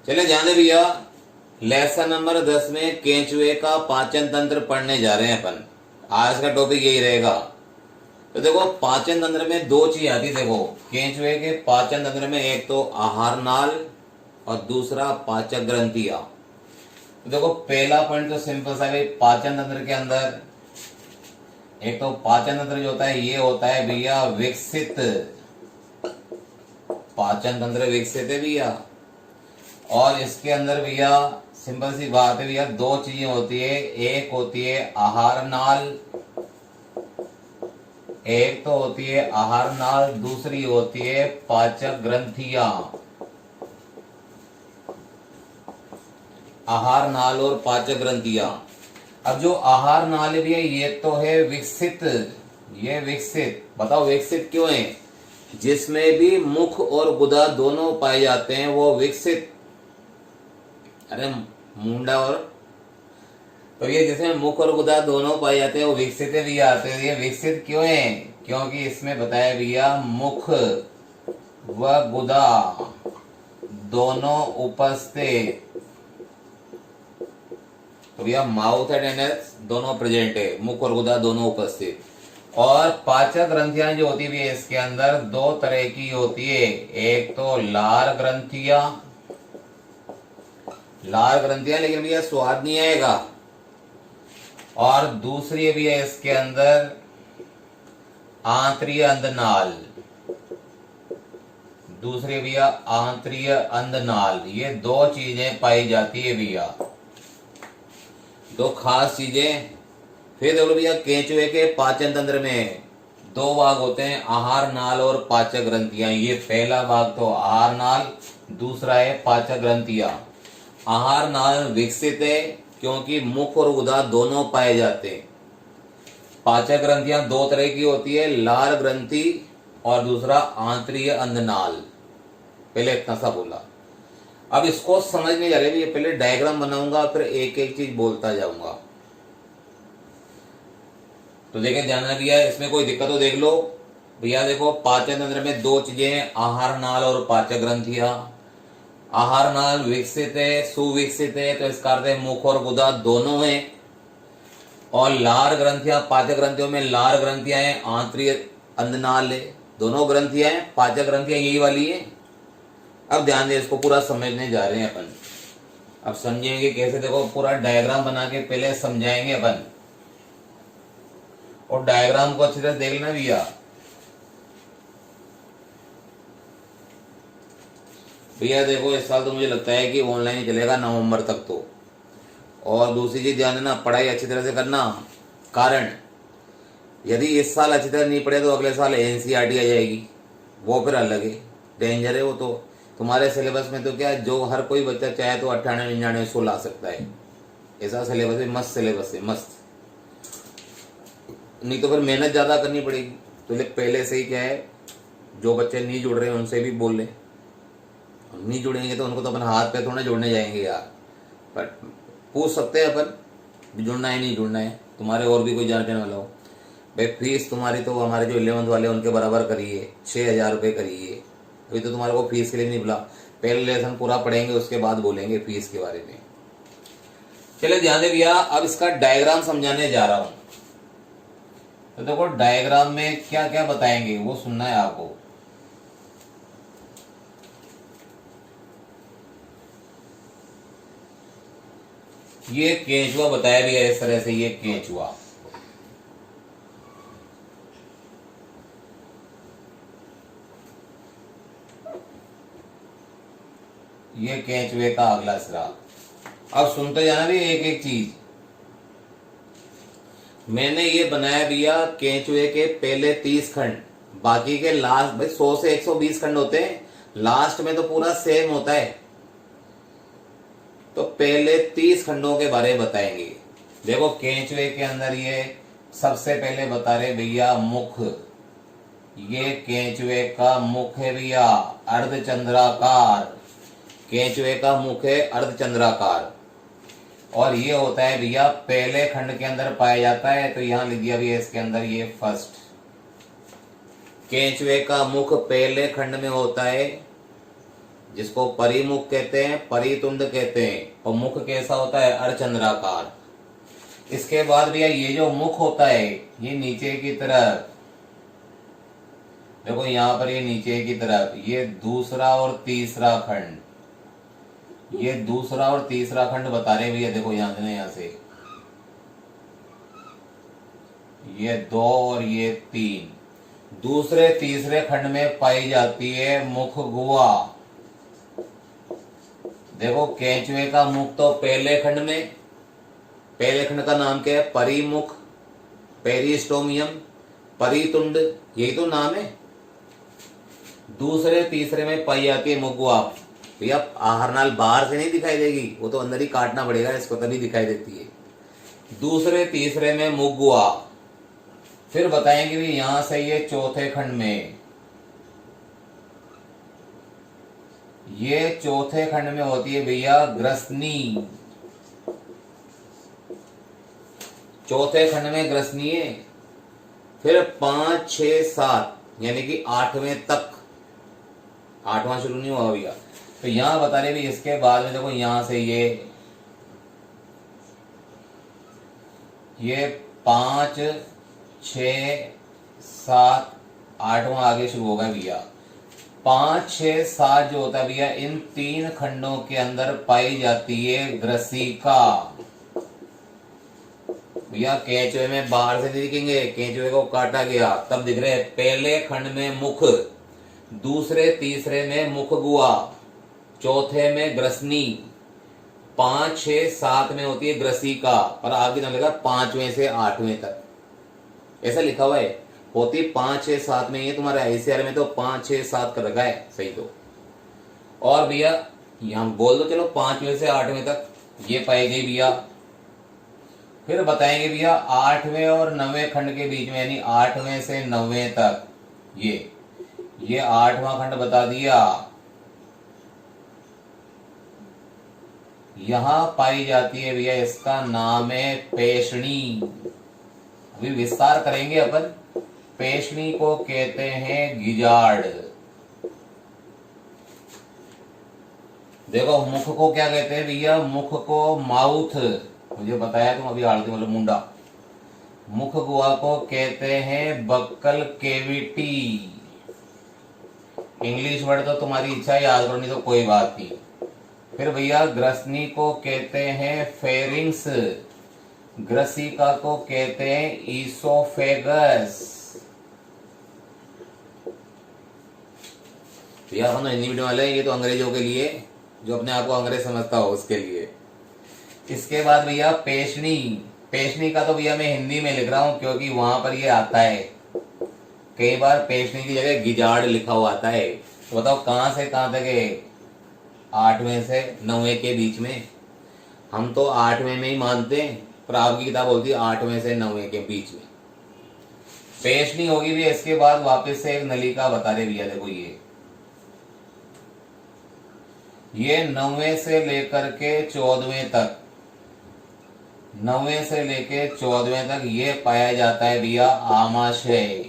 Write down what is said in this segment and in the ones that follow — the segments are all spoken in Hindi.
चले जाने भैया, लेसन नंबर 10 में केंचुए का पाचन तंत्र पढ़ने जा रहे हैं अपन। आज का टॉपिक यही रहेगा। तो देखो, पाचन तंत्र में दो चीज आती। देखो, केंचुए के पाचन तंत्र में एक तो आहार नाल और दूसरा पाचक ग्रंथियां। तो देखो, पहला पॉइंट तो सिंपल सा है, पाचन तंत्र के अंदर एक तो पाचन तंत्र जो होता है ये होता है भैया विकसित। पाचन तंत्र विकसित है भैया, और इसके अंदर भैया सिंपल सी बात है भैया, दो चीजें होती है। एक होती है आहार नाल, एक तो होती है आहार नाल, दूसरी होती है पाचक ग्रंथियां। आहार नाल और पाचक ग्रंथियां। अब जो आहार नाल है भैया ये तो है विकसित, ये विकसित। बताओ विकसित क्यों है? जिसमें भी मुख और गुदा दोनों पाए जाते हैं वो विकसित। अरे मुंडा और तो ये जिसमें मुख और गुदा दोनों पाए जाते हैं वो विकसित है भैया। तो ये विकसित क्यों है? क्योंकि इसमें बताया भैया मुख व गुदा दोनों उपस्थित। तो भैया माउथ एंड एनस दोनों प्रेजेंट है, मुख और गुदा दोनों उपस्थित। और पाचक ग्रंथियां जो होती है इसके अंदर दो तरह की होती है। एक तो लार ग्रंथियां, लार ग्रंथियां, लेकिन भैया स्वाद नहीं आएगा। और दूसरी भी है इसके अंदर आंतरीय अंधनाल। दूसरी भैया आंतरीय अंधनाल। ये दो चीजें पाई जाती है भैया, दो खास चीजें। फिर देखो भैया, केंचुए के पाचन तंत्र में दो भाग होते हैं, आहार नाल और पाचक ग्रंथियां। ये पहला भाग तो आहार नाल, दूसरा है पाचक ग्रंथियां। आहार नाल विकसित है क्योंकि मुख और गुदा दोनों पाए जाते हैं। पाचक ग्रंथियां दो तरह की होती है, लार ग्रंथि और दूसरा आंतरीय अंधनाल। पहले इतना सा बोला, अब इसको समझने जा रहे हैं। पहले डायग्राम बनाऊंगा फिर एक एक चीज बोलता जाऊंगा। तो देखे ध्यान भैया, इसमें कोई दिक्कत हो देख लो भैया। देखो, पाचन तंत्र में दो चीजें हैं, आहार नाल और पाचक ग्रंथियां। आहार नाल विकसित है, सुविकसित है, तो इसका अर्थ है मुख और गुदा दोनों है। और लार ग्रंथियां, पाचक ग्रंथियों में लार ग्रंथियां हैं, आंतरिक अंधनाल है, दोनों ग्रंथियां हैं। पाचक ग्रंथियां यही वाली है। अब ध्यान दे, इसको पूरा समझने जा रहे हैं अपन। अब समझेंगे कैसे? देखो, पूरा डायग्राम बना के पहले समझाएंगे अपन, और डायग्राम को अच्छी तरह देख लेना भैया। भैया देखो, इस साल तो मुझे लगता है कि ऑनलाइन ही चलेगा नवंबर तक तो। और दूसरी चीज ध्यान देना, पढ़ाई अच्छी तरह से करना। कारण यदि इस साल अच्छी तरह नहीं पढ़े तो अगले साल एनसीईआरटी आ जाएगी, वो फिर अलग है, डेंजर है वो। तो तुम्हारे सिलेबस में तो क्या, जो हर कोई बच्चा चाहे तो 98, 99, 100 ला सकता है। ऐसा सिलेबस है, मस्त सिलेबस है, मस्त। नहीं तो फिर मेहनत ज्यादा करनी पड़ेगी। तो पहले से ही क्या है, जो बच्चे नहीं जुड़ रहे हैं उनसे भी बोल लें। नहीं जुड़ेंगे तो उनको तो अपन हाथ पे थोड़ा जोड़ने जाएंगे यार। पर पूछ सकते हैं अपन, जुड़ना है नहीं जुड़ना है। तुम्हारे और भी कोई जानने वाला हो भाई, फीस तुम्हारी तो हमारे जो 11th वाले उनके बराबर करिए, 6,000 रुपये करिए। अभी तो तुम्हारे को फीस के लिए नहीं बोला, पहले लेसन पूरा पढ़ेंगे उसके बाद बोलेंगे फीस के बारे में। चले ध्यान दे भैया, अब इसका डायग्राम समझाने जा रहा हूं। तो देखो, डायग्राम में क्या क्या बताएंगे वो सुनना है आपको। ये केंचुआ बताया भी है इस तरह से, ये केंचुआ। ये केंचुए का अगला सिरा। अब सुनते जाना भी एक एक चीज। मैंने ये बनाया भैया केंचुए के पहले 30 खंड, बाकी के लास्ट भाई 100 से 120 खंड होते हैं, लास्ट में तो पूरा सेम होता है। तो पहले 30 खंडों के बारे में बताएंगे। देखो, केंचुए के अंदर ये सबसे पहले बता रहे भैया मुख। ये केंचुए का मुख है भैया, अर्धचंद्राकार। केंचुए का मुख है अर्धचंद्राकार। और ये होता है भैया पहले खंड के अंदर पाया जाता है। तो यहां लिख दिया भैया इसके अंदर ये फर्स्ट। केंचुए का मुख पहले खंड में होता है जिसको परिमुख कहते हैं, परितुंड कहते हैं। और मुख कैसा होता है? अर्धचंद्राकार। इसके बाद भैया ये जो मुख होता है ये नीचे की तरफ, देखो यहां पर ये नीचे की तरफ, ये दूसरा और तीसरा खंड, ये दूसरा और तीसरा खंड बता रहे भैया। देखो यहां से ये 2 और ये 3, दूसरे तीसरे खंड में पाई जाती है मुख गुहा। देखो केंचुए का मुख तो पहले खंड में, पहले खंड का नाम क्या है? परिमुख, पेरिस्टोमियम, परितुंड, यही तो नाम है। दूसरे तीसरे में पाई जाती है मुख गुहा। भैया आहार नाल बाहर से नहीं दिखाई देगी, वो तो अंदर ही काटना पड़ेगा इसको, तभी दिखाई देती है। दूसरे तीसरे में मुख गुहा। फिर बताएंगे भी यहां से ये चौथे खंड में, ये चौथे खंड में होती है भैया ग्रसनी। चौथे खंड में ग्रसनी है। फिर 5, 6, 7 यानी कि 8वें तक, 8वां शुरू नहीं हुआ भैया। तो यहां बता रहे भी इसके बाद में देखो यहां से ये 5, 6, 7, 8वां आगे शुरू होगा भैया। 5, 6, 7 जो होता है भैया, इन 3 खंडों के अंदर पाई जाती है ग्रसिका। भैया केंचुए में बाहर से नहीं दिखेंगे, केंचुए को काटा गया तब दिख रहे हैं। पहले खंड में मुख, दूसरे तीसरे में मुख गुहा, चौथे में ग्रसनी, 5, 6, 7 में होती है ग्रसिका। और आगे नाम लिखा 5वें से 8वें तक, ऐसा लिखा हुआ है। होती 5, 6, 7 में, ये तुम्हारा आईसीआर में तो 5, 6, 7 कर रखा है सही तो। और भैया यहां बोल दो चलो 5वें से 8वें तक ये पाई गई भैया। फिर बताएंगे भैया 8वें और 9वें खंड के बीच में, यानी 8वें से 9वें तक ये 8वां खंड बता दिया। यहां पाई जाती है भैया, इसका नाम है पेशणी। अभी विस्तार करेंगे अपन। पेशणी को कहते हैं गिजाड़। देखो मुख को क्या कहते हैं भैया? मुख को माउथ, मुझे बताया तुम अभी आड़ती मतलब मुंडा। मुख गुहा को कहते हैं बक्कल केविटी। इंग्लिश वर्ड तो तुम्हारी इच्छा याद करो, नहीं तो कोई बात नहीं। फिर भैया ग्रसनी को कहते हैं फेरिंग्स, ग्रसिका को कहते हैं ईसोफेगस। भैया हम हिंदी मीडियम वाले, ये तो अंग्रेजों के लिए, जो अपने आप को अंग्रेज समझता हो उसके लिए। इसके बाद भैया पेशनी। पेशनी का तो भैया मैं हिंदी में लिख रहा हूं क्योंकि वहां पर ये आता है। कई बार पेशनी की जगह गिजाड़ लिखा हुआ आता है। तो बताओ कहां से कहां तक है? 8वें से 9वें के बीच में। हम तो 8वें में ही मानते हैं, पर आपकी किताब बोलती है 8वें से 9वें के बीच में पेशनी होगी भी। इसके बाद वापस से एक नलिका बता रहे भैया। देखो ये 9वें से लेकर के 14वें तक, 9वें से लेके 14वें तक ये पाया जाता है भैया आमाशय।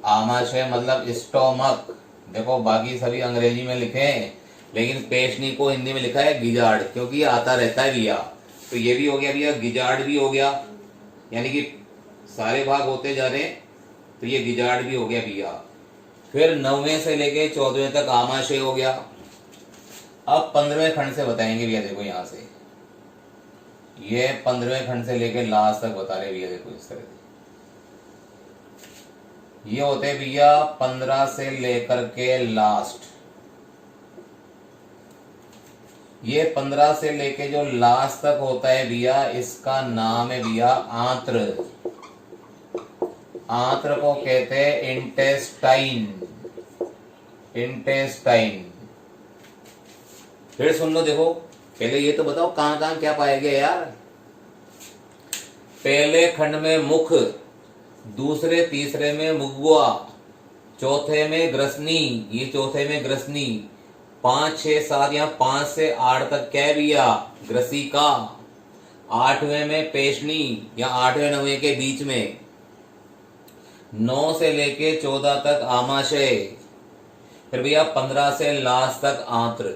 आमाशय मतलब स्टोमक। देखो बाकी सभी अंग्रेजी में लिखे हैं, लेकिन पेशनी को हिंदी में लिखा है गिजाड़, क्योंकि ये आता रहता है भैया। तो ये भी हो गया भैया, गिजाड़ भी हो गया, यानी कि सारे भाग होते जा रहे हैं, तो ये गिजाड़ भी हो गया भैया। फिर 9वें से लेके 14वें तक आमाशय हो गया। अब 15वें खंड से बताएंगे भैया। देखो यहां से ये 15वें खंड से लेके लास्ट तक बता रहे भैया। देखो इस तरह से ये होते हैं भैया 15 से लेकर के लास्ट। ये 15 से लेके जो लास्ट तक होता है भैया, इसका नाम है भैया आंत्र। आंत्र को कहते हैं इंटेस्टाइन। इंटेस्टाइन। फिर सुन लो, देखो पहले ये तो बताओ कहां कहां क्या पाया गया यार। पहले खंड में मुख, दूसरे तीसरे में मुगुआ, चौथे में ग्रसनी, ये चौथे में ग्रसनी, 5, 6, 7 या 5 से 8 तक क्या भैया ग्रसिका, 8वें में पेशनी या 8वें 9वें के बीच में, 9 से लेके 14 तक आमाशय, फिर भैया 15 से लास्ट तक आंत्र,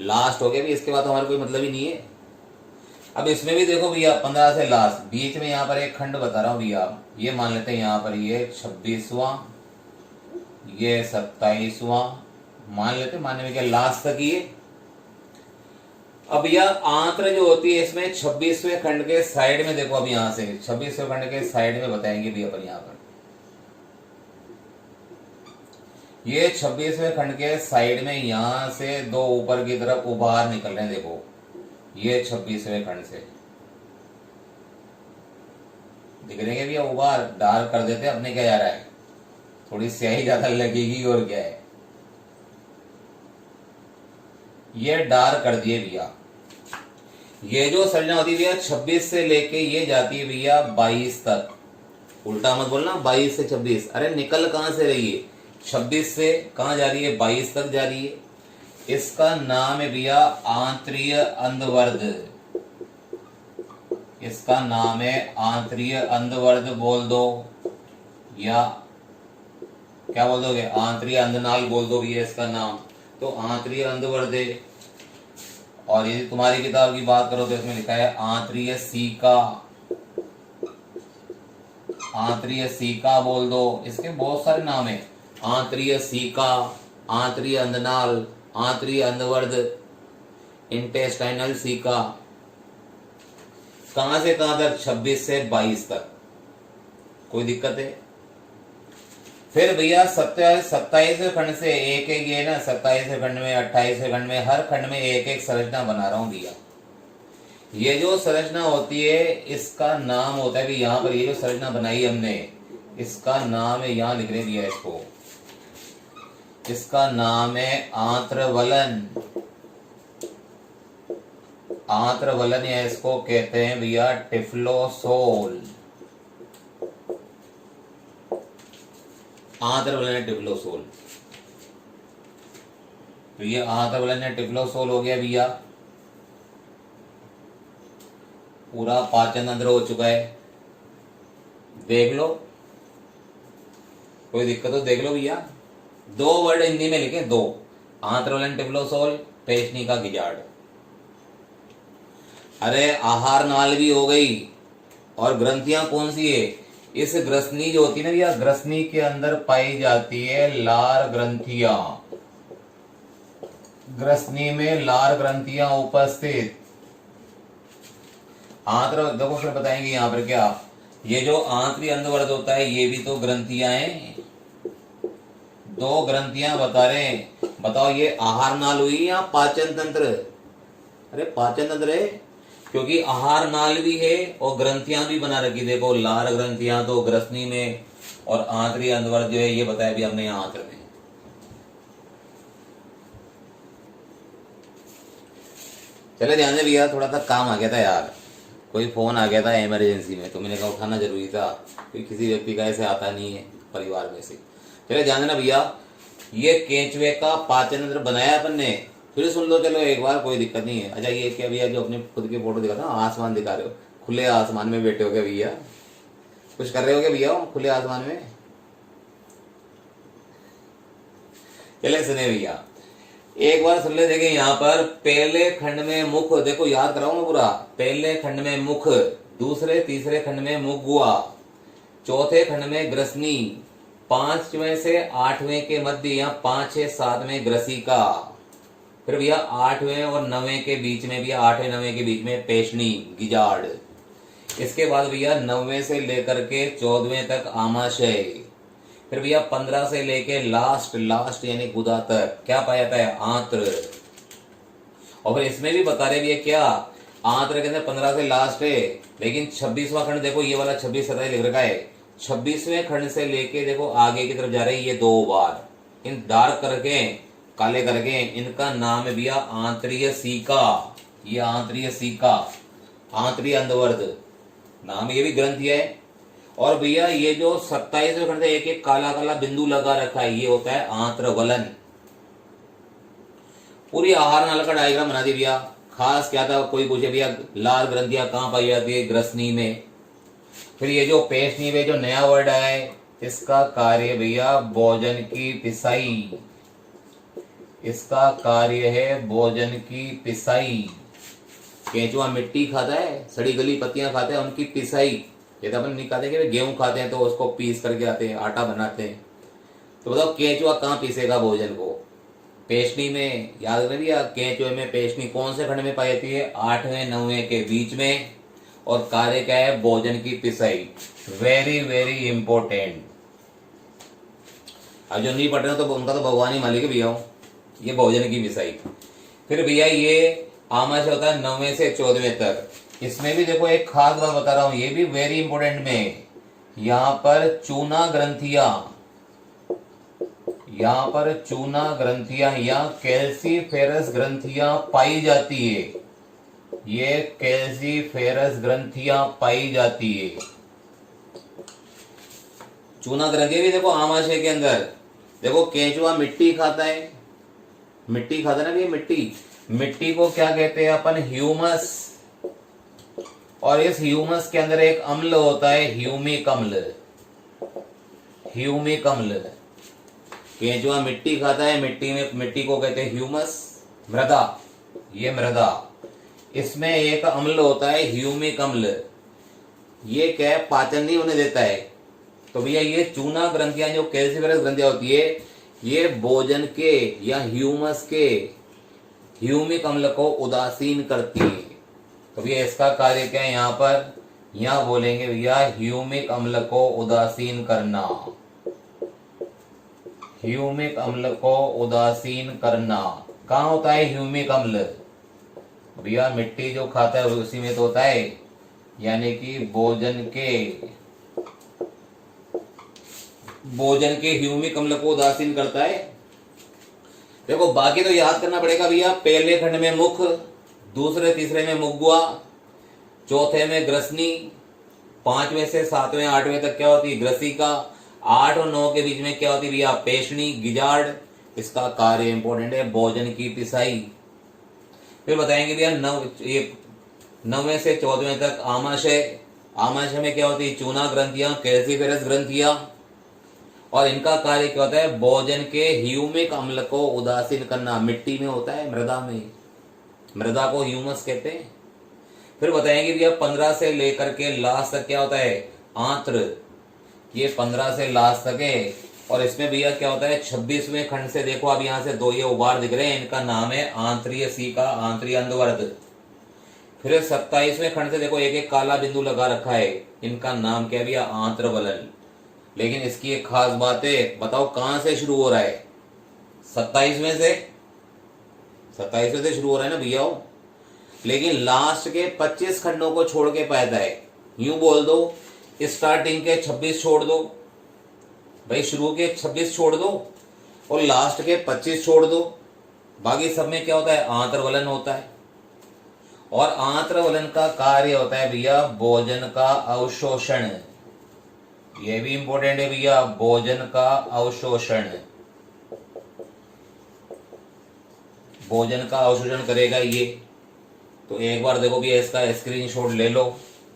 लास्ट हो गया भी, इसके बाद हमारा कोई मतलब ही नहीं है। अब इसमें भी देखो भैया 15 से लास्ट, बीच में यहाँ पर एक खंड बता रहा हूँ भैया, ये मान लेते हैं यहाँ पर ये 26वां, ये 27वां मान लेते, मानने में क्या लास्ट तक ये। अब यह आंत्र जो होती है इसमें 26वें खंड के साइड में देखो, अब यहां से 26वें खंड के साइड में बताएंगे भी अपन यहां पर, ये 26वें खंड के साइड में यहां से दो ऊपर की तरफ उभार निकल रहे हैं। देखो ये 26वें खंड से दिख रहे हैं भैया उभार, डार्क कर देते हैं अपने, क्या जा रहा है थोड़ी स्याही ज्यादा लगेगी और क्या है, ये डार्क कर दिए भैया। ये जो संरचना होती है भैया 26 से लेके ये जाती है भैया 22 तक, उल्टा मत बोलना 22 से 26, अरे निकल कहां से रही है, 26 से कहां जा रही है 22 तक जा रही है। इसका नाम है भैया आंतरीय अंधवर्ध, इसका नाम है आंतरीय अंधवर्ध बोल दो, या क्या बोल दोगे आंतरीय अंधनाल बोल दो भैया इसका नाम, तो आंतरीय अंधवर्ध है। और यदि तुम्हारी किताब की बात करो तो इसमें लिखा है आंतरीय सीका, आंतरीय सीका बोल दो, इसके बहुत सारे नाम है, आंतरीय सीका, आंतरीय अंधनाल, आंतरीय अंधवर्ध, इंटेस्टाइनल सीका। कहां से कहां तक 26 से 22 तक, कोई दिक्कत है। फिर भैया 27वें खंड से एक एक ये ना 27वें खंड में 28वें खंड में हर खंड में एक एक संरचना बना रहा हूं भैया। ये जो संरचना होती है इसका नाम होता है भी, यहाँ पर ये जो संरचना बनाई हमने इसका नाम है, यहाँ लिख रहे भैया इसको, इसका नाम है आंत्रवलन, आंत्रवलन या इसको कहते हैं भैया टिफ्लोसोल, आंत्रवलन टिफ्लोसोल। तो ये आंत्रवलन टिफ्लोसोल हो गया भैया, पूरा पाचन तंत्र हो चुका है, देख लो कोई दिक्कत हो देख लो भैया। दो वर्ड हिंदी में लिखे, दो, आंत्रवलन टिफ्लोसोल, पेशनी का गिजार्ड। अरे आहार नाल भी हो गई, और ग्रंथियां कौन सी है, इस ग्रसनी जो होती है ना भैया, ग्रसनी के अंदर पाई जाती है लार ग्रंथियां, ग्रसनी में लार ग्रंथियां उपस्थित। आंत्र देखो फिर बताएंगे यहां पर क्या, ये जो आंतरिक अंधवर्ध होता है ये भी तो ग्रंथियां हैं, दो ग्रंथियां बता रहे हैं। बताओ ये आहार नाल हुई या पाचन तंत्र, अरे पाचन तंत्र है, क्योंकि आहार नाल भी है और ग्रंथियां भी बना रखी। देखो लार ग्रंथियां तो ग्रसनी में, और आंतरिक अंधवर्ध जो है ये बताया भी हमने आंत्र में। चले ध्यान से भैया, थोड़ा सा काम आ गया था यार, कोई फोन आ गया था इमरजेंसी में, तो मैंने कहा उठाना जरूरी था, क्योंकि किसी व्यक्ति का ऐसे आता नहीं है परिवार में से। चले ध्यान देना भैया, ये केंचुए का पाचन तंत्र बनाया अपन ने, फिर सुन लो चलो एक बार, कोई दिक्कत नहीं है। अच्छा ये क्या भैया जो अपने खुद की फोटो दिखा था, आसमान दिखा रहे हो, खुले आसमान में बैठे हो गए भैया, कुछ कर रहे हो क्या भैया खुले आसमान में? चले सुने भैया एक बार सुन ले, देखें यहाँ पर पहले खंड में मुख, देखो याद कराऊंगा पूरा, पहले खंड में मुख, दूसरे तीसरे खंड में मुख गुआ, चौथे खंड में ग्रसनी, 5वें से 8वें के मध्य या 5, 6, 7 में ग्रसिका, फिर भैया 8वें और 9वें के बीच में, भैया 8वें 9वें के बीच में पेशनी गिजार्ड, इसके बाद भैया 9वें से लेकर के 14वें तक आमाशय, फिर भैया 15 से लेके लास्ट यानी गुदा तक क्या पाया जाता है, आंत्र। और फिर इसमें भी बता रहे भैया क्या, आंत्र के अंदर 15 से लास्ट है, लेकिन 26वां खंड देखो, ये वाला 26 27 लिख रखा है, 26वें खंड से लेके देखो आगे की तरफ जा रही है ये 2 बार, इन डार्क करके काले करके, इनका नाम है भैया आंतरीय सीका, ये आंतरीय सीका, आंतरीय अंधवर्ध नाम, ये भी ग्रंथि है। और भैया ये जो 27वें खंड से एक एक काला काला बिंदु लगा रखा है, ये होता है आंत्रवलन। पूरी आहार नाल का डायग्राम बना दी भैया। खास क्या था, कोई पूछे भैया लाल ग्रंथियां कहां पाई जाती है, ग्रसनी में। फिर ये जो पेशनी में जो नया वर्ड है, इसका कार्य भैया भोजन की पिसाई। इसका कार्य है भोजन की पिसाई। केंचुआ मिट्टी खाता है, सड़ी गली पत्तियां खाता है, उनकी पिसाई। ये तो अपन नहीं खाते कि गेहूं खाते हैं तो उसको पीस करके आते हैं, आटा बनाते हैं। तो बताओ केंचुआ कहाँ पीसेगा भोजन को? पेशनी में। याद रखना भैया, केंचुए में पेशनी कौन से खंड में पाई जाती है? 8वें 9वें के बीच में। और कार्य क्या है? भोजन की पिसाई। Very very important. अब जो नहीं पढ़ रहे तो उनका तो भगवान ही मालिक है भैया, ये भोजन की पिसाई। फिर भैया ये आमाशय होता है 9वें से 14वें तक। इसमें भी देखो एक खास बात बता रहा हूं, ये भी वेरी इंपॉर्टेंट में। यहां पर चूना ग्रंथियां, यहां पर चूना ग्रंथियां या कैल्सीफेरस ग्रंथियां पाई जाती है। ये कैल्सीफेरस ग्रंथियां पाई जाती है। चूना ग्रंथि भी देखो आमाशय के अंदर। देखो केंचुआ मिट्टी खाता है, मिट्टी खाता है ना भैया, मिट्टी। मिट्टी को क्या कहते हैं अपन? ह्यूमस। और इस ह्यूमस के अंदर एक अम्ल होता है, ह्यूमिक अम्ल। ह्यूमिक अम्ल। केंचुआ मिट्टी खाता है, मिट्टी को कहते हैं ह्यूमस, मृदा। ये मृदा, इसमें एक अम्ल होता है ह्यूमिक अम्ल। ये क्या है? पाचन नहीं होने देता है। तो भैया ये चूना ग्रंथियां जो कैल्सीफेरस ग्रंथियां होती है, ये भोजन के या ह्यूमस के ह्यूमिक अम्ल को उदासीन करती है। तो भैया इसका कार्य क्या है? यहाँ पर यहां बोलेंगे भैया ह्यूमिक अम्ल को उदासीन करना। ह्यूमिक अम्ल को उदासीन करना। कहाँ होता है ह्यूमिक अम्ल? भैया मिट्टी जो खाता है उसी में तो होता है, यानी कि भोजन के ह्यूमिक अम्ल को उदासीन करता है। देखो बाकी तो याद करना पड़ेगा भैया। पहले खंड में मुख, दूसरे तीसरे में मुगुआ, चौथे में ग्रसनी, 5वें से 7वें 8वें तक क्या होती है? ग्रसिका। 8 और 9 के बीच में क्या होती है भैया? पेशनी, गिजार्ड। इसका कार्य इंपॉर्टेंट है, भोजन की पिसाई। फिर बताएंगे भैया 9वें से 14वें तक आमाशय। आमाशय में क्या होती है? चूना ग्रंथियां, कैल्सीफेरस ग्रंथियां। और इनका कार्य क्या होता है? भोजन के ह्यूमिक अम्ल को उदासीन करना। मिट्टी में होता है, मृदा में। मृदा को ह्यूमस कहते हैं। फिर बताएंगे भैया 15 से लेकर के लास्ट तक क्या होता है? आंत्र। ये 15 से लास्ट तक है। और इसमें भैया क्या होता है? 26वें खंड से देखो, अब यहां से 2 ये उबार दिख रहे हैं, इनका नाम है आंतरीय सीका, आंतरीय अंधवर्ध। फिर 27वें खंड से देखो एक एक काला बिंदु लगा रखा है, इनका नाम क्या है भैया? आंत्रवलन। लेकिन इसकी एक खास बात है, बताओ कहां से शुरू हो रहा है? 27वें से। 27वें से शुरू हो रहा है ना भैया। लेकिन लास्ट के 25 खंडों को छोड़ के पैदा है। यूं बोल दो, स्टार्टिंग के 26 छोड़ दो भाई, शुरू के 26 छोड़ दो और लास्ट के 25 छोड़ दो। बाकी सब में क्या होता है? आंत्रवलन होता है। और आंत्रवलन का कार्य होता है भैया भोजन का अवशोषण। ये भी इंपॉर्टेंट है भैया, भोजन का अवशोषण। भोजन का अवशोषण करेगा ये। तो एक बार देखो भैया इसका स्क्रीनशॉट ले लो,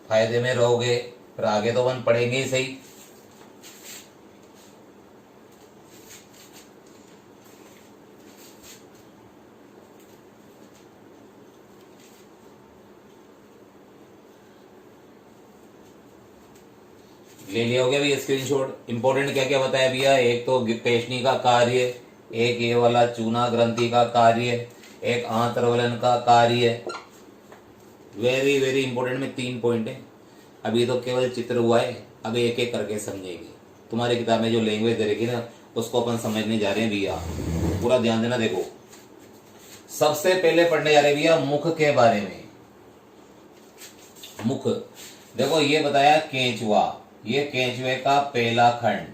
फायदे में रहोगे। फिर आगे तो अपन पढ़ेंगे ही सही। ले लिया हो गया भैया स्क्रीनशॉट। इंपॉर्टेंट क्या क्या बताया भैया? एक तो पेशनी का कार्य, एक ये वाला चूना ग्रंथि का कार्य, एक आंत्रवलन का कार्य। वेरी वेरी इंपॉर्टेंट में 3 पॉइंट है। अभी तो केवल चित्र हुआ है, अब एक एक करके समझेंगे। तुम्हारी किताब में जो लैंग्वेज दे रखी ना, उसको अपन समझने जा रहे हैं भैया, पूरा ध्यान देना। देखो सबसे पहले पढ़ने जा रहे हैं भैया मुख के बारे में। मुख देखो, ये बताया केंचुआ, ये केंचुए का पहला खंड।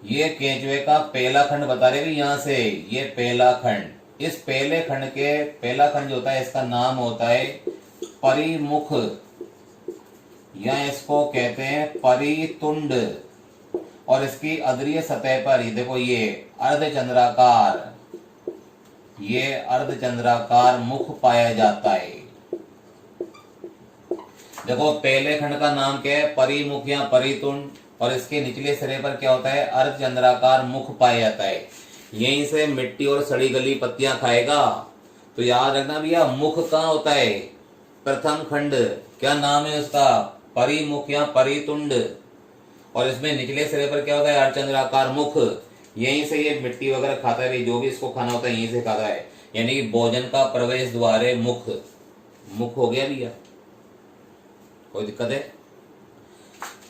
ये केंचुए का पहला खंड बता रहे भी यहां से, ये पहला खंड। इस पहले खंड के पहला खंड जो होता है इसका नाम होता है परिमुख, या इसको कहते हैं परितुंड। और इसकी अग्रीय सतह पर ये देखो, ये अर्धचंद्राकार, ये अर्धचंद्राकार मुख पाया जाता है। देखो पहले खंड का नाम क्या है? परिमुख या परितुंड। और इसके निचले सिरे पर क्या होता है, अर्धचंद्राकार मुख पाया जाता है। यहीं से मिट्टी और सड़ी गली पत्तियां खाएगा। तो याद रखना भैया, मुख कहाँ होता है, प्रथम खंड, क्या नाम है उसका, परिमुख या परितुंड। और इसमें निचले सिरे पर क्या होता है, अर्धचंद्राकार मुख। यहीं से ये मिट्टी वगैरह खाता है, जो भी इसको खाना होता है यहीं से खाता है। यानी कि भोजन का प्रवेश द्वार है मुख। मुख हो गया भैया, कोई दिक्कत है।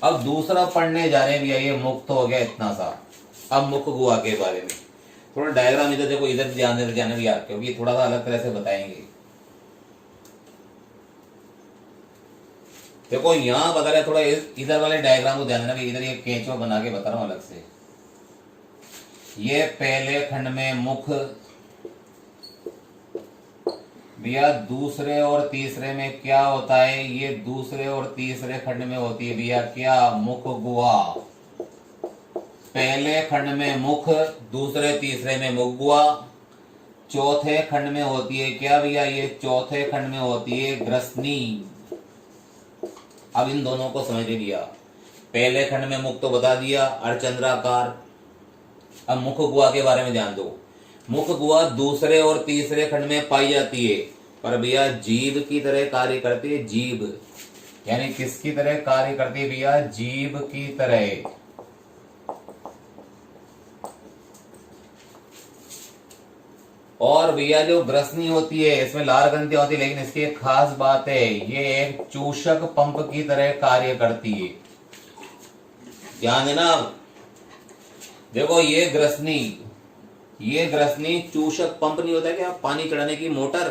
अब दूसरा पढ़ने जा रहे हैं भैया, ये मुख तो हो गया इतना सा। अब मुख गुहा के बारे में थोड़ा डायग्राम इधर देखो, इधर ध्यान देते जाना भैया, क्योंकि थोड़ा सा अलग तरह से बताएंगे। देखो यहाँ बता रहे, थोड़ा इधर वाले डायग्राम को ध्यान देना, इधर ये केंचुआ बना के बता रहा हूं अलग से। ये पहले खंड में मुख भैया, दूसरे और तीसरे में क्या होता है, ये दूसरे और तीसरे खंड में होती है भैया क्या, मुख गुहा। पहले खंड में मुख, दूसरे तीसरे में मुख गुहा। चौथे खंड में होती है क्या भैया, ये चौथे खंड में होती है ग्रसनी। अब इन दोनों को समझ लिया। पहले खंड में मुख तो बता दिया, अर्धचंद्राकार। अब मुख गुहा के बारे में ध्यान दो। मुख गुहा दूसरे और तीसरे खंड में पाई जाती है, पर भैया जीभ की तरह कार्य करती है। जीभ यानी किसकी तरह कार्य करती है भैया, जीभ की तरह। और भैया जो ग्रसनी होती है, इसमें लार ग्रंथि होती है, लेकिन इसकी एक खास बात है, ये एक चूषक पंप की तरह कार्य करती है। ध्यान देना। देखो ये ग्रसनी चूषक पंप नहीं होता क्या, पानी चढ़ाने की मोटर,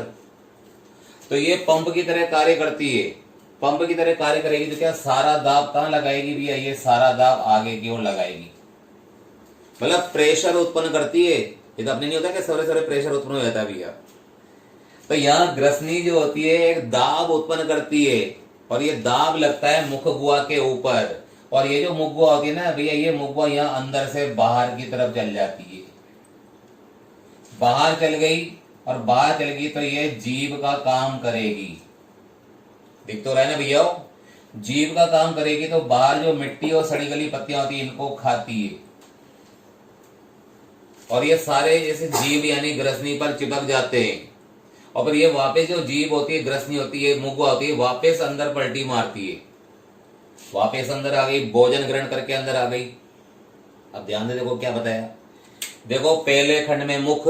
तो ये पंप की तरह कार्य करती है। पंप की तरह कार्य करेगी तो क्या, सारा दाब कहां लगाएगी भैया, ये सारा दाब आगे की ओर लगाएगी, मतलब प्रेशर उत्पन्न करती है। ये तो अपने नहीं होता कि सरे प्रेशर उत्पन्न हो जाता है भैया। तो यहाँ ग्रसनी जो होती है एक दाब उत्पन्न करती है, और ये दाब लगता है मुख गुहा के ऊपर। और ये जो मुख गुहा होती है ना भैया, ये मुख गुहा यहाँ अंदर से बाहर की तरफ चल जाती है। बाहर चल गई, और बाहर चल गई तो ये जीभ का काम करेगी। दिख तो रहा है ना भैया, जीभ का काम करेगी, तो बाहर जो मिट्टी और सड़ी गली पत्तियां होती है इनको खाती है, और ये सारे जैसे जीभ यानी ग्रसनी पर चिपक जाते हैं। और फिर ये वापस जो जीभ होती है, ग्रसनी होती है, मुख गुहा होती है, वापस अंदर पलटी मारती है, वापस अंदर आ गई, भोजन ग्रहण करके अंदर आ गई। अब ध्यान दे, देखो क्या बताया। देखो पहले खंड में मुख,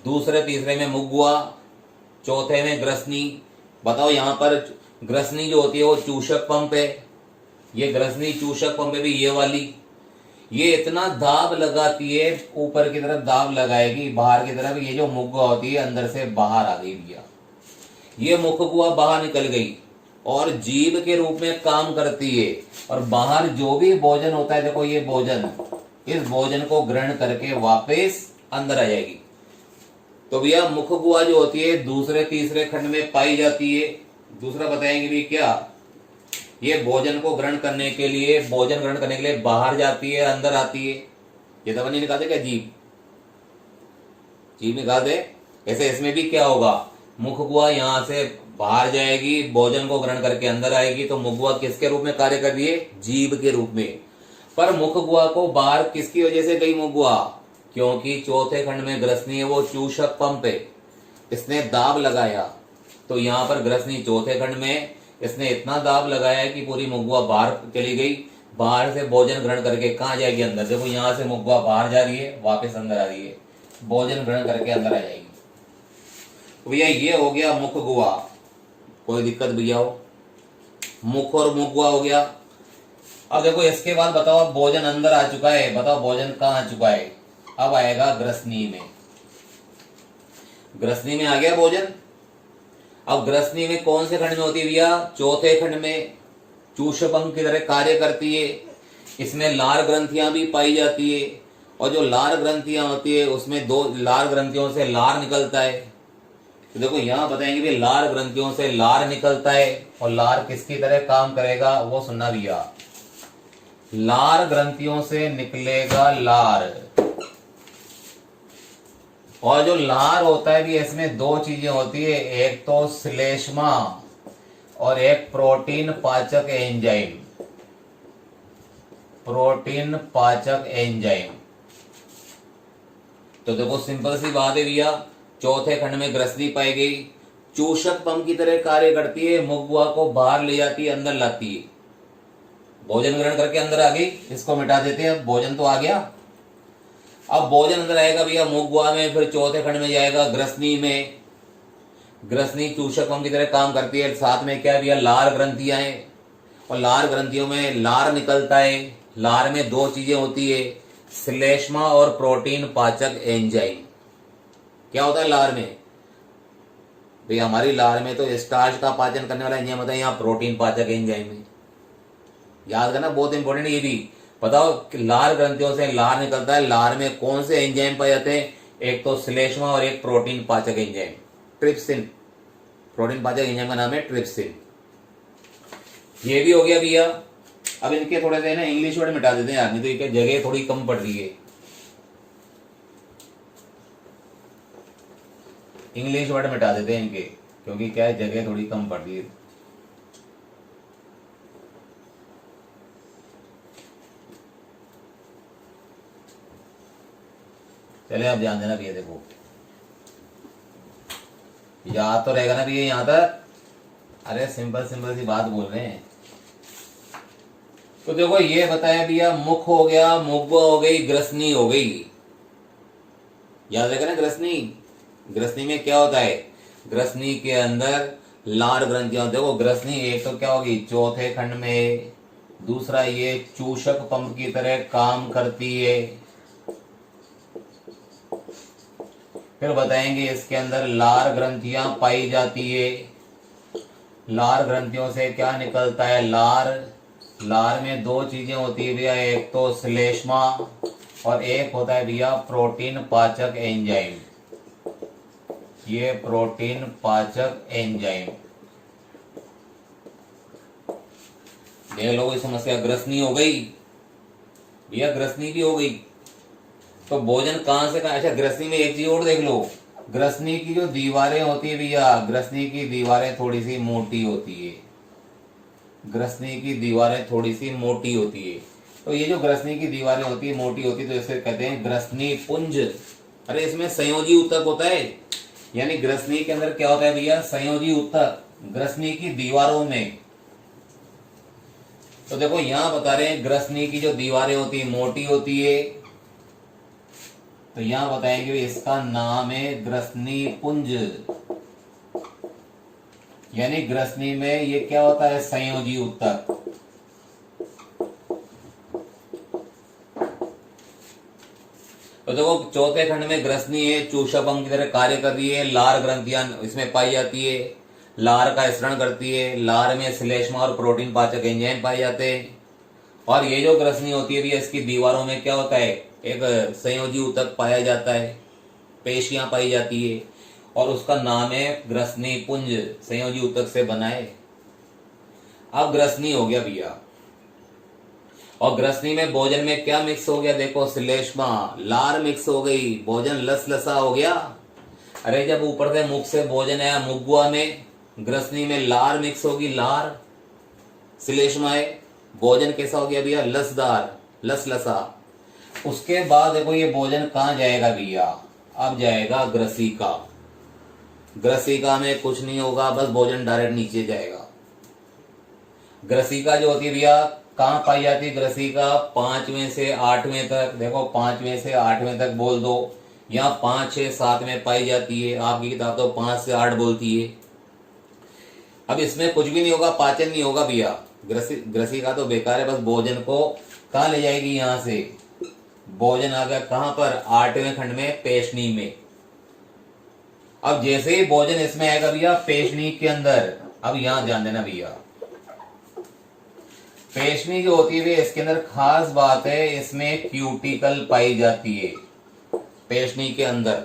दूसरे तीसरे में मुख गुहा, चौथे में ग्रसनी। बताओ यहाँ पर ग्रसनी जो होती है वो चूषक पंप है। ये ग्रसनी चूषक पंप है भी, ये वाली। ये इतना दाब लगाती है, ऊपर की तरफ दाब लगाएगी, बाहर की तरफ। ये जो मुख गुहा होती है अंदर से बाहर आ गई भैया, ये मुख गुहा बाहर निकल गई और जीभ के रूप में काम करती है। और बाहर जो भी भोजन होता है, देखो ये भोजन, इस भोजन को ग्रहण करके वापस अंदर आ जाएगी। तो भैया मुख गुहा जो होती है दूसरे तीसरे खंड में पाई जाती है। दूसरा बताएंगे भी क्या, ये भोजन को ग्रहण करने के लिए, भोजन ग्रहण करने के लिए बाहर जाती है, अंदर आती है। ये तो नहीं निकालते क्या, जीभ निकाल दे। ऐसे इसमें भी क्या होगा, मुख गुहा यहां से बाहर जाएगी, भोजन को ग्रहण करके अंदर आएगी। तो मुख गुहा किसके रूप में कार्य कर रही है, जीभ के रूप में। पर मुख गुहा को बाहर किसकी वजह से गई मुख गुहा, क्योंकि चौथे खंड में ग्रसनी है, वो चूषक पंप है, इसने दाब लगाया। तो यहाँ पर ग्रसनी चौथे खंड में, इसने इतना दाब लगाया कि पूरी मुख गुहा बाहर चली गई। बाहर से भोजन ग्रहण करके कहाँ जाएगी, अंदर। देखो यहाँ से मुख गुहा बाहर जा रही है, वापस अंदर आ रही है, भोजन ग्रहण करके अंदर आ जाएगी। तो भैया ये हो गया मुख गुहा। कोई दिक्कत भैया हो, मुख और मुख गुहा हो गया। अब देखो इसके बाद बताओ, अब भोजन अंदर आ चुका है, बताओ भोजन कहाँ आ चुका है। अब आएगा ग्रसनी में। ग्रसनी में आ गया भोजन। अब ग्रसनी में कौन से खंड में होती है भैया, चौथे खंड में। चूषपंख की तरह कार्य करती है। इसमें लार ग्रंथियां भी पाई जाती है, और जो लार ग्रंथियां होती है उसमें दो लार ग्रंथियों से लार निकलता है। तो देखो यहाँ बताएंगे भी लार ग्रंथियों से लार निकलता है, और लार किसकी तरह काम करेगा वो सुनना भैया। लार ग्रंथियों से निकलेगा लार, और जो लार होता है भी इसमें दो चीजें होती है, एक तो श्लेष्मा और एक प्रोटीन पाचक एंजाइम। प्रोटीन पाचक एंजाइम। तो देखो सिंपल सी बात है भैया, चौथे खंड में ग्रसनी पाई गई, चूषक पंप की तरह कार्य करती है, मुगवा को बाहर ले जाती है, अंदर लाती है। भोजन ग्रहण करके अंदर आ गई, इसको मिटा देते हैं, भोजन तो आ गया। अब भोजन अंदर आएगा भैया मुगवा में, फिर चौथे खंड में जाएगा ग्रसनी में। ग्रसनी चूषक पंप की तरह काम करती है, साथ में क्या भैया लार ग्रंथियां हैं, और लार ग्रंथियों में लार निकलता है। लार में दो चीजें होती है, श्लेष्मा और प्रोटीन पाचक एंजाइम। क्या होता है लार में भैया? हमारी लार में तो स्टार्च का पाचन करने वाला एंजाइम होता है, यहाँ प्रोटीन पाचक एंजाइम है। याद करना, बहुत इंपॉर्टेंट ये भी। बताओ कि लार ग्रंथियों से लार निकलता है, लार में कौन से एंजाइम पाए जाते हैं? एक तो श्लेष्मा और एक प्रोटीन पाचक एंजाइम, ट्रिप्सिन। प्रोटीन पाचक एंजाइम का नाम है ट्रिप्सिन। ये भी हो गया भैया। अब इनके थोड़े से ना इंग्लिश वर्ड मिटा देते हैं यार, नहीं तो इनके जगह थोड़ी कम पड़ रही है। इंग्लिश वर्ड मिटा देते हैं इनके, क्योंकि क्या है जगह थोड़ी कम पड़ रही है। चले आप ध्यान देना भैया, देखो याद तो रहेगा ना भैया यहां तक? अरे सिंपल सिंपल सी बात बोल रहे हैं। तो देखो ये बताया भैया, मुख हो गया, मुगवा हो गई, ग्रसनी हो गई। याद रखेगा ना ग्रसनी। ग्रसनी में क्या होता है? ग्रसनी के अंदर लार ग्रंथियां। देखो ग्रसनी एक तो क्या होगी चौथे खंड में, दूसरा ये चूषक पंप की तरह काम करती है। फिर बताएंगे इसके अंदर लार ग्रंथियां पाई जाती है। लार ग्रंथियों से क्या निकलता है? लार। लार में दो चीजें होती है भैया, एक तो श्लेष्मा और एक होता है भैया प्रोटीन पाचक एंजाइम। ये प्रोटीन पाचक एंजाइम। देख लो इस समस्या, ग्रसनी हो गई भैया, ग्रसनी भी हो गई। तो भोजन कहां से कहां? अच्छा ग्रसनी में एक चीज और देख लो, ग्रसनी की जो दीवारें होती है भैया, ग्रसनी की दीवारें थोड़ी सी मोटी होती है। ग्रसनी की दीवारें थोड़ी सी मोटी होती है। तो ये जो ग्रसनी की दीवारें होती है मोटी होती है, तो इसे कहते हैं ग्रसनी पुंज। अरे इसमें संयोजी ऊतक होता है, यानी ग्रसनी के अंदर क्या होता है भैया? संयोजी ऊतक ग्रसनी की दीवारों में। तो देखो यहां बता रहे हैं ग्रसनी की जो दीवारें होती है मोटी होती है, तो यहां बताएंगे इसका नाम है ग्रसनी पुंज। यानी ग्रसनी में ये क्या होता है? संयोजी ऊतक। तो देखो चौथे खंड में ग्रसनी है, चूषक पंप की तरह कार्य कर रही है, लार ग्रंथियां इसमें पाई जाती है, लार का स्त्रण करती है, लार में श्लेष्मा और प्रोटीन पाचक एंजाइम पाए जाते हैं। और ये जो ग्रसनी होती है इसकी दीवारों में क्या होता है? एक संयोजी ऊतक पाया जाता है, पेशियां पाई जाती है, और उसका नाम है ग्रसनी पुंज। संयोजी ऊतक से बना है। अब ग्रसनी हो गया भैया, और ग्रसनी में भोजन में क्या मिक्स हो गया? देखो श्लेष्मा, लार मिक्स हो गई, भोजन लसलसा हो गया। अरे जब ऊपर से मुख से भोजन आया मुगवा में, ग्रसनी में लार मिक्स होगी, लार श्लेष्मा है, भोजन कैसा हो गया भैया? लसदार, लसलसा। उसके बाद देखो ये भोजन कहां जाएगा भैया? अब जाएगा ग्रसिका। ग्रसिका में कुछ नहीं होगा, बस भोजन डायरेक्ट नीचे जाएगा। ग्रसिका जो होती है भैया कहां पाई जाती है? ग्रसिका 5वें से 8वें तक। देखो 5वें से 8वें तक बोल दो, यहाँ 5, 6, 7 में पाई जाती है। आपकी किताब तो 5 से 8 बोलती है। अब इसमें कुछ भी नहीं होगा, पाचन नहीं होगा भैया। ग्रसिका तो बेकार है, बस भोजन को कहां ले जाएगी? यहां से भोजन आ गया कहां पर? 8वें खंड में, पेशनी में। अब जैसे ही भोजन इसमें आएगा भैया पेशनी के अंदर, अब यहां ध्यान देना भैया, पेशनी जो होती है इसके अंदर खास बात है, इसमें क्यूटिकल पाई जाती है पेशनी के अंदर,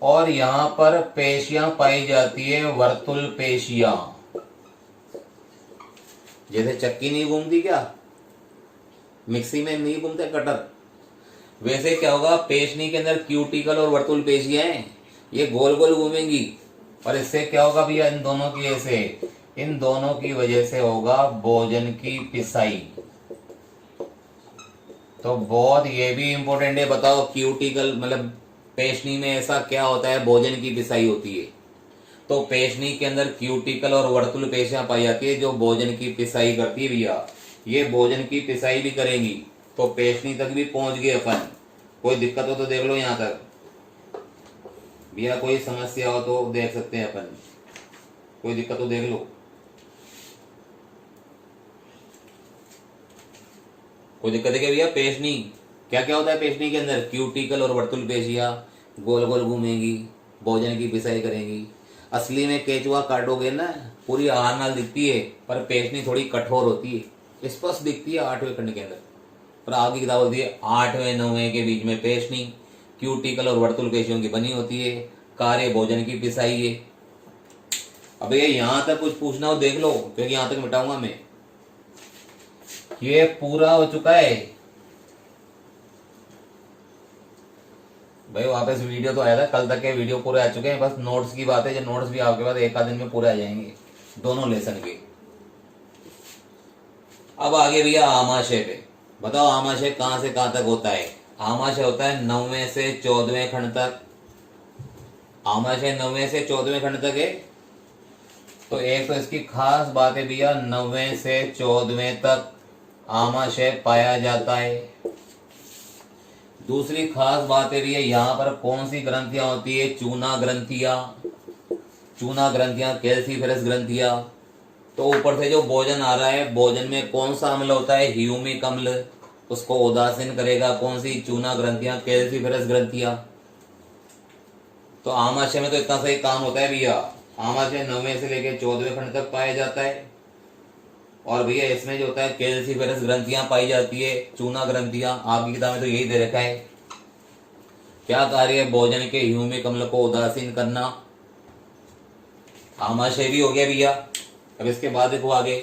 और यहां पर पेशियां पाई जाती है, वर्तुल पेशियां। जैसे चक्की नहीं घूमती क्या, मिक्सी में नहीं घूमते कटर, वैसे क्या होगा पेशनी के अंदर क्यूटिकल और वर्तुल पेशियां हैं, ये गोल गोल घूमेंगी। और इससे क्या होगा भैया? इन दोनों की ऐसे, इन दोनों की वजह से होगा भोजन की पिसाई। तो बहुत ये भी इंपॉर्टेंट है, बताओ क्यूटिकल मतलब पेशनी में ऐसा क्या होता है, भोजन की पिसाई होती है। तो पेशनी के अंदर क्यूटिकल और वर्तुल पेशियां पाई जाती है जो भोजन की पिसाई करती है भैया। ये भोजन की पिसाई भी करेंगी। तो पेशनी तक भी पहुंच गए अपन। कोई दिक्कत हो तो देख लो यहाँ तक भैया, कोई समस्या हो तो देख सकते हैं अपन, कोई दिक्कत हो देख लो। कोई दिक्कत है क्या भैया? पेशनी क्या क्या होता है पेशनी के अंदर? क्यूटिकल और वर्तुल पेशियां गोल गोल घूमेंगी, भोजन की पिसाई करेंगी। असली में केचुआ काटोगे ना, पूरी आहार नाल दिखती है, पर पेशनी थोड़ी कठोर होती है, स्पष्ट दिखती है 8वें खंड के अंदर। पर आगे किताब होती है 8वें 9वें के बीच में पेशनी क्यूटिकल और वर्तुल पेशियों की बनी होती है, कार्य भोजन की पिसाई है। अब ये यहां तक कुछ पूछना हो देख लो, क्योंकि यहां तक मिटाऊंगा मैं। ये पूरा हो चुका है भाई, वापस वीडियो तो आया था कल तक के वीडियो पूरे आ चुके हैं, बस नोट्स की बात है, जो नोट्स भी आपके बाद एक आध दिन में पूरे आ जाएंगे दोनों लेसन के। अब आगे भैया आमाशय पे, बताओ आमाशय कहां से कहां तक होता है? आमाशय होता है 9वें से 14वें खंड तक। आमाशय 9वें से 14वें खंड तक है। तो एक तो इसकी खास बात है भैया, 9वें से 14वें तक आमाशय पाया जाता है। दूसरी खास बात है भैया, यहाँ पर कौन सी ग्रंथियां होती है? चूना ग्रंथियां। चूना ग्रंथियां, कैल्सीफेरस ग्रंथियां। तो ऊपर से जो भोजन आ रहा है, भोजन में कौन सा अम्ल होता है? ह्यूमिक अम्ल। उसको उदासीन करेगा कौन सी? चूना ग्रंथियां, कैल्सीफेरस ग्रंथियां। तो आमाशय में तो इतना सही काम होता है भैया। आमाशय 9वें से लेकर 14वें खंड तक पाया जाता है। और भैया इसमें जो होता है कैल्सीफेरस ग्रंथियां पाई जाती है, चूना ग्रंथियां। आपकी किताब में तो यही दे रखा है। क्या कार्य है? भोजन के ह्यूमिक अम्ल को उदासीन करना। आमाशय भी हो गया भैया। अब इसके बाद देखो आगे,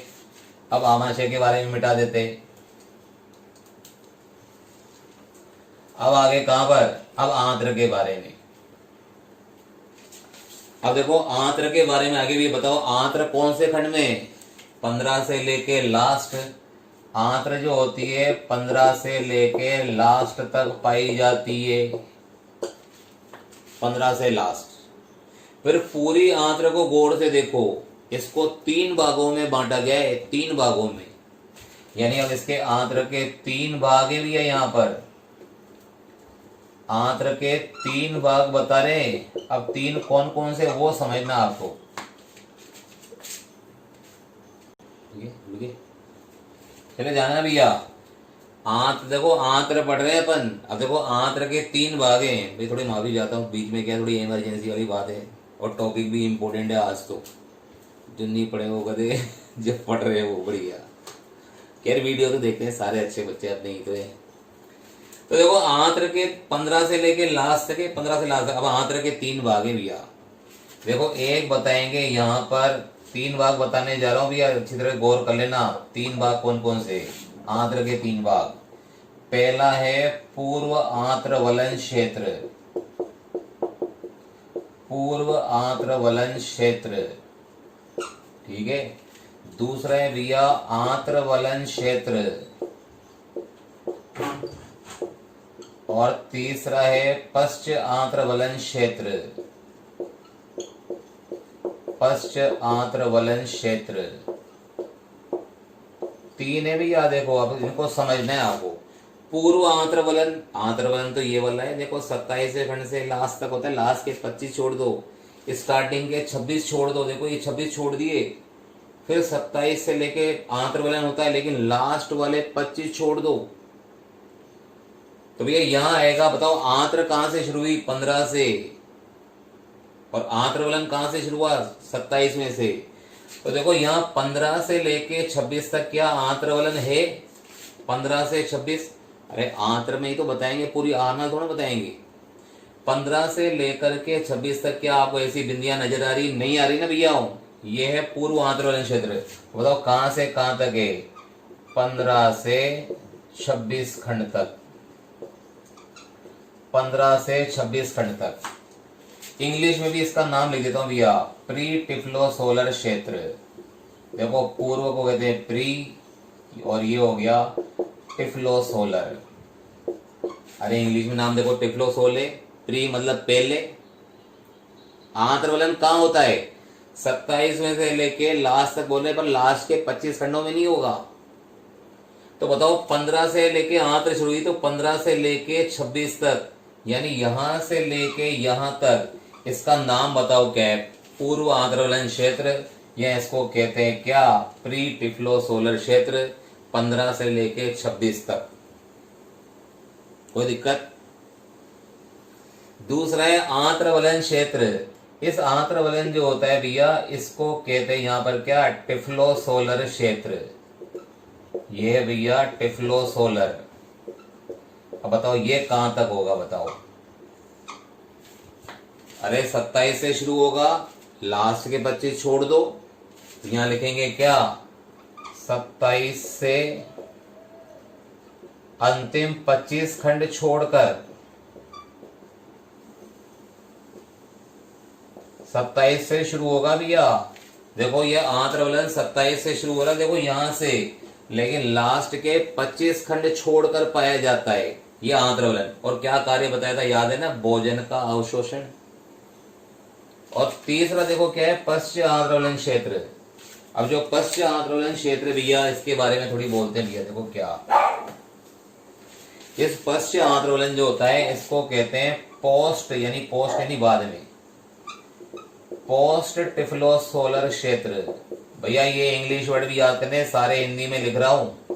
अब आमाशय के बारे में मिटा देते हैं। अब आगे कहां पर? अब आंत्र के बारे में। अब देखो आंत्र के बारे में आगे भी बताओ, आंत्र कौन से खंड में? 15 से लेके लास्ट। आंत्र जो होती है 15 से लेके लास्ट तक पाई जाती है, 15 से लास्ट। फिर पूरी आंत्र को गौर से देखो, इसको 3 भागों में बांटा गया है, 3 भागों में। यानी अब इसके आंत्र के 3 भाग भी है यहाँ पर। आंत्र के 3 भाग बता रहे हैं। अब 3 कौन कौन से वो समझना आपको। चले जाना भैया। आंत्र देखो, आंत्र पढ़ रहे हैं अपन। अब देखो आंत्र के 3 भाग हैं भाई। थोड़ी माफी चाहता हूँ, बीच में क्या थोड़ी इमरजेंसी वाली बात है, और टॉपिक भी इम्पोर्टेंट है आज तो। जो नहीं पढ़े वो कदे जो पढ़ रहे हैं वो बढ़िया। खैर वीडियो तो देखते हैं सारे अच्छे बच्चे, अपने ही तो है। तो देखो आंत्र के 15 से लेके लास्ट तक, 15 से लास्ट तक। अब आंत्र के 3 भाग हैं भैया। देखो एक बताएंगे यहाँ पर, 3 भाग बताने जा रहा हूँ भैया, अच्छी तरह गौर कर लेना। 3 भाग कौन कौन से? आंत्र के 3 भाग। पहला है पूर्व आंत्र वलन क्षेत्र। पूर्व आंत्र वलन क्षेत्र, ठीक है। दूसरा है भैया आंत्र वलन क्षेत्र, और तीसरा है पश्च आंत्र वलन क्षेत्र। पश्च आंत्र वलन क्षेत्र 3 है भैया। देखो अब इनको समझना है आपको। पूर्व आंत्र वलन तो ये वाला है। देखो 27वें खंड से लास्ट तक होता है। लास्ट के 25 छोड़ दो, स्टार्टिंग के 26 छोड़ दो। देखो ये 26 छोड़ दिए, फिर 27 से लेके आंत्र वलन होता है, लेकिन लास्ट वाले 25 छोड़ दो। तो भैया यहां आएगा, बताओ आंत्र कहां से शुरू हुई? 15 से। और आंत्र वलन कहां से शुरू हुआ? 27 में से। तो देखो यहाँ 15 से लेके 26 तक क्या आंत्र वलन है? 15 से 26। अरे आंत्र में ही तो बताएंगे, पूरी आहार थोड़ा बताएंगे। 15 से लेकर के 26 तक क्या आपको ऐसी बिंदियां नजर आ रही? नहीं आ रही ना भैया। ये है पूर्व आंत्र वलन क्षेत्र। बताओ कहां से कहां तक है? 15 से 26 खंड तक। 15 से 26 खंड तक। इंग्लिश में भी इसका नाम लिख देता हूं भैया, प्री टिफ्लोसोलर क्षेत्र। देखो पूर्व को कहते हैं प्री, और ये हो गया टिफ्लोसोलर। अरे इंग्लिश में नाम देखो, टिफ्लोसोले, प्री मतलब पहले। आंत्रवलन कहाँ होता है? 27 में से लेके लास्ट तक बोलने पर लास्ट के 25 खंडों में नहीं होगा। तो बताओ 15 से लेके आंत्र शुरू हुई तो 15 से लेके 26 तक, यानी यहां से लेके यहां तक, इसका नाम बताओ क्या है? पूर्व आंत्रवलन क्षेत्र, या इसको कहते हैं क्या? प्री टिफ्लोसोलर क्षेत्र, 15 से लेके 26 तक। कोई दिक्कत? दूसरा है आंत्रवलन क्षेत्र। इस आंत्रवलन जो होता है भैया, इसको कहते हैं यहां पर क्या? टिफ्लोसोलर क्षेत्र। ये है भैया टिफ्लोसोलर। अब बताओ ये कहां तक होगा? बताओ। अरे 27 से शुरू होगा, लास्ट के 25 छोड़ दो, यहां लिखेंगे क्या? 27 से अंतिम 25 खंड छोड़कर, 27 से शुरू होगा भैया। देखो ये आंत्रवलन 27 से शुरू हो रहा है, देखो यहां से, लेकिन लास्ट के 25 खंड छोड़कर पाया जाता है ये आंत्रवलन। और क्या कार्य बताया था, याद है ना? भोजन का अवशोषण। और तीसरा देखो क्या है? पश्च आंत्रवलन क्षेत्र। अब जो पश्च आंत्रवलन क्षेत्र भैया, इसके बारे में थोड़ी बोलते हैं भैया। देखो क्या, इस पश्च आंत्रवलन जो होता है, इसको कहते हैं पोस्ट, यानी पोस्ट यानी बाद में, पोस्ट टिफ्लोसोलर क्षेत्र। भैया ये इंग्लिश वर्ड भी याद करने, सारे हिंदी में लिख रहा हूं।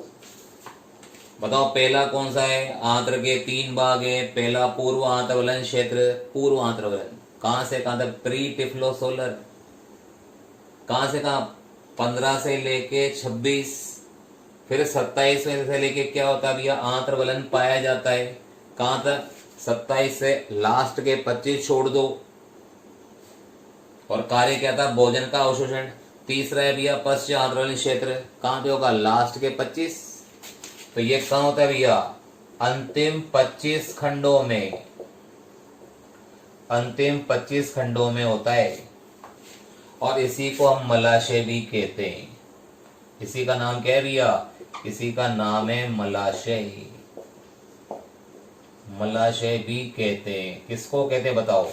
बताओ पहला कौन सा है? आंत्र के 3 भाग है। पहला पूर्व आंत्रवलन क्षेत्र, पूर्व आंत्रवलन कहां से कहां तक? प्री टिफ्लोसोलर। कहां से कहां? 15 से लेके 26, फिर 27 में से लेके क्या होता है भैया? आंत्रवलन पाया जाता है। कहां तक? 27 से लास्ट के 25 छोड़ दो। और कार्य क्या था? भोजन का अवशोषण। तीसरा है भैया पश्च आंत्रवलन क्षेत्र, कहां पे होगा? लास्ट के 25। तो ये कहां होता है भैया? अंतिम 25 खंडों में, अंतिम 25 खंडों में होता है। और इसी को हम मलाशय भी कहते हैं। इसी का नाम क्या है भैया? इसी का नाम है मलाशय। मलाशय भी कहते हैं। किसको कहते हैं बताओ?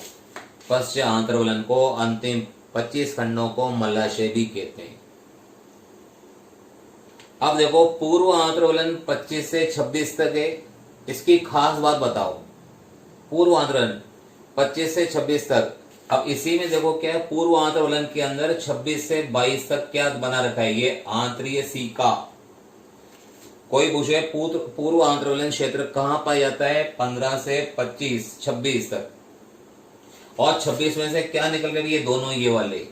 पश्च आंत्रवलन को, अंतिम 25 खंडों को मलाशय भी कहते हैं। अब देखो पूर्व आंत्रवलन 25 से 26 तक है, इसकी खास बात बताओ। पूर्व आंत्रवलन 25 से 26 तक। अब इसी में देखो क्या है? पूर्व आंत्रवलन के अंदर 26 से 22 तक क्या बना रखा है? ये आंतरीय सीका। कोई पूछे पूर्व आंत्रवलन क्षेत्र कहां पाया जाता है? 15 से 25, 26 तक। और 26 में से क्या निकल गए? ये दोनों ये वाले,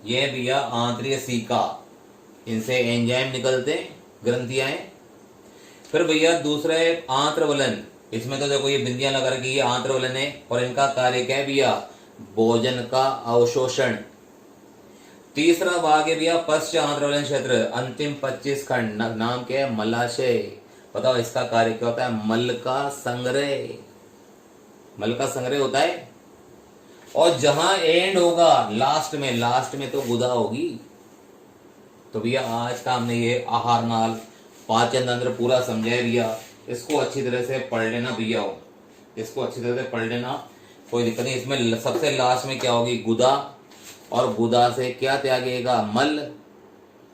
ये भैया आंतरीय सीका, इनसे एंजाइम निकलते, ग्रंथियां हैं। फिर भैया दूसरा है आंत्रवलन। इसमें तो देखो ये बिंदियां लगा रखी, ये आंत्रवलन है। और इनका कार्य क्या है भैया? भोजन का अवशोषण। तीसरा भाग है भैया पश्च आंत्रवलन क्षेत्र, अंतिम 25 खंड, नाम क्या है? मलाशय। बताओ इसका कार्य क्या होता है? मल का संग्रह। मल का संग्रह होता है। और जहां एंड होगा लास्ट में, लास्ट में तो गुदा होगी। तो भैया आज का हमने ये आहार नाल, पाचन तंत्र पूरा समझाया भैया। इसको अच्छी तरह से पढ़ लेना भैया, इसको अच्छी तरह से पढ़ लेना, कोई दिक्कत नहीं। इसमें सबसे लास्ट में क्या होगी? गुदा। और गुदा से क्या त्यागेगा? मल।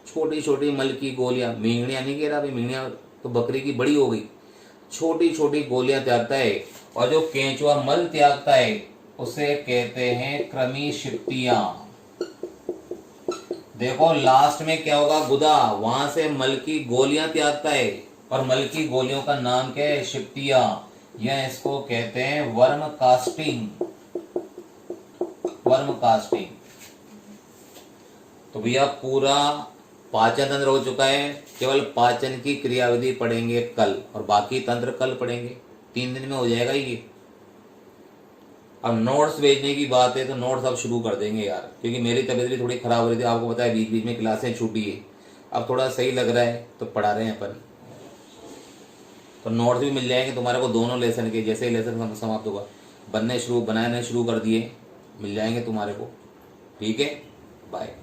छोटी छोटी मल की गोलियां, मींगड़ियां नहीं कह रहा भाई, मींगड़ियां तो बकरी की बड़ी हो गई, छोटी छोटी गोलियां त्यागता है। और जो केंचुआ मल त्यागता है उसे कहते हैं कृमिशिप्तियां। देखो लास्ट में क्या होगा? गुदा, वहां से मल की गोलियां त्यागता है। और मल की गोलियों का नाम क्या है? शिप्तियां। यह इसको कहते हैं वर्म कास्टिंग। Worm casting. तो भैया पूरा पाचन तंत्र हो चुका है। केवल पाचन की क्रियाविधि पढ़ेंगे कल, और बाकी तंत्र कल पढ़ेंगे। 3 दिन में हो जाएगा ये। अब नोट्स भेजने की बात है तो नोट्स अब शुरू कर देंगे यार, क्योंकि मेरी तबीयत भी थोड़ी खराब हो रही थी, आपको पता है, बीच बीच में क्लासें छूटी है। अब थोड़ा सही लग रहा है तो पढ़ा रहे हैं अपन। तो नोट्स भी मिल जाएंगे तुम्हारे को दोनों लेसन के, जैसे ही लेसन समाप्त होगा बनाने शुरू कर दिए, मिल जाएंगे तुम्हारे को। ठीक है, बाय।